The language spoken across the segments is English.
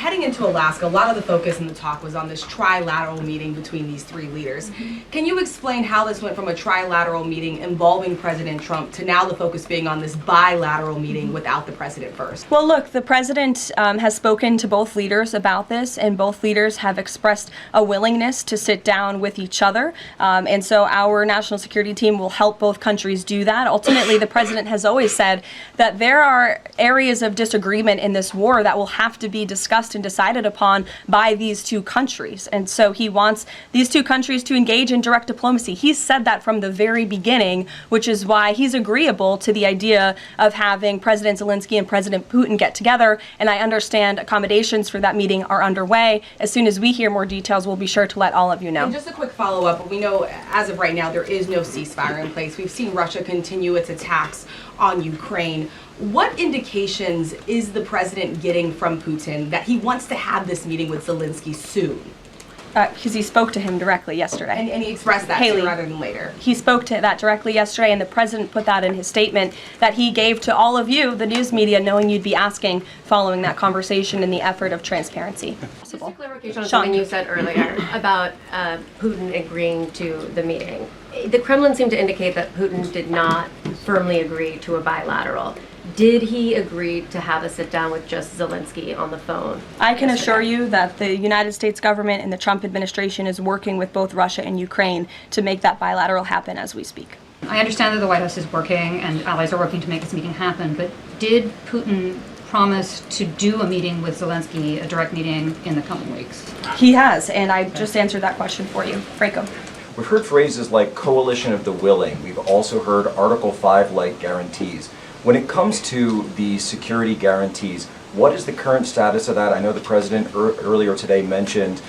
heading into Alaska, a lot of the focus in the talk was on this trilateral meeting between these three leaders. Can you explain how this went from a trilateral meeting involving President Trump to now the focus being on this bilateral meeting without the president first? Well, look, the president has spoken to both leaders about this, and both leaders have expressed a willingness to sit down with each other. And so our national security team will help both countries do that. Ultimately, the president has always said that there are areas of disagreement in this war that will have to be discussed and decided upon by these two countries. And so he wants these two countries to engage in direct diplomacy. He's said that from the very beginning, which is why he's agreeable to the idea of having President Zelensky and President Putin get together. And I understand accommodations for that meeting are underway. As soon as we hear more details, we'll be sure to let all of you know. And just a quick follow-up. We know as of right now there is no ceasefire in place. We've seen Russia continue its attacks on Ukraine. What indications is the president getting from Putin that he wants to have this meeting with Zelensky soon? Because he spoke to him directly yesterday. And he expressed that sooner rather than later. He spoke to that directly yesterday, and the president put that in his statement that he gave to all of you, the news media, knowing you'd be asking following that conversation in the effort of transparency. Just a clarification on something you said earlier about Putin agreeing to the meeting. The Kremlin seemed to indicate that Putin did not firmly agree to a bilateral. Did he agree to have a sit-down with just Zelensky on the phone? I can assure you that the United States government and the Trump administration is working with both Russia and Ukraine to make that bilateral happen as we speak. I understand that the White House is working and allies are working to make this meeting happen, but did Putin promise to do a meeting with Zelensky, a direct meeting, in the coming weeks? He has, and I just answered that question for you. Franco. We've heard phrases like coalition of the willing. We've also heard Article 5-like guarantees. When it comes to the security guarantees, what is the current status of that? I know the president earlier today mentioned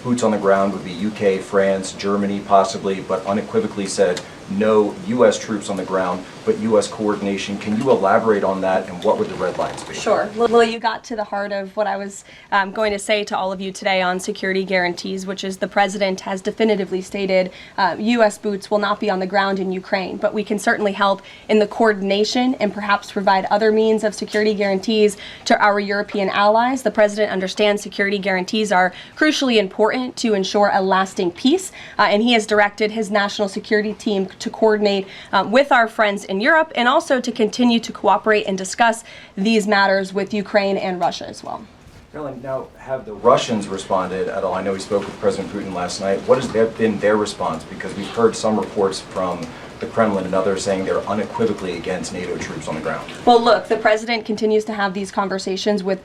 boots on the ground would be UK, France, Germany possibly, but unequivocally said no U.S. troops on the ground, but U.S. coordination. Can you elaborate on that, and what would the red lines be? Sure. Well, you got to the heart of what I was going to say to all of you today on security guarantees, which is the president has definitively stated U.S. boots will not be on the ground in Ukraine, but we can certainly help in the coordination and perhaps provide other means of security guarantees to our European allies. The president understands security guarantees are crucially important to ensure a lasting peace, and he has directed his national security team to coordinate with our friends in Europe and also to continue to cooperate and discuss these matters with Ukraine and Russia as well. Karoline, now have the Russians responded at all? I know we spoke with President Putin last night. What has been their response? Because we've heard some reports from the Kremlin and others saying they're unequivocally against NATO troops on the ground. Well, look, the president continues to have these conversations with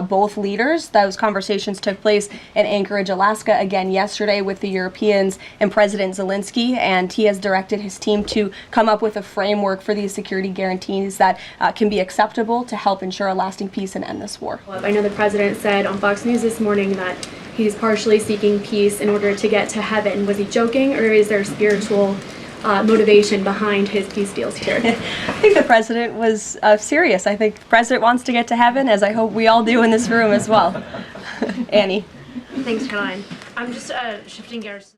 both leaders. Those conversations took place in Anchorage, Alaska, again yesterday with the Europeans and President Zelensky, and he has directed his team to come up with a framework for these security guarantees that can be acceptable to help ensure a lasting peace and end this war. I know the president said on Fox News this morning that he's partially seeking peace in order to get to heaven. Was he joking, or is there spiritual motivation behind his peace deals here? I think the president was serious. I think the president wants to get to heaven, as I hope we all do in this room as well. Annie. Thanks, Caroline. I'm just shifting gears.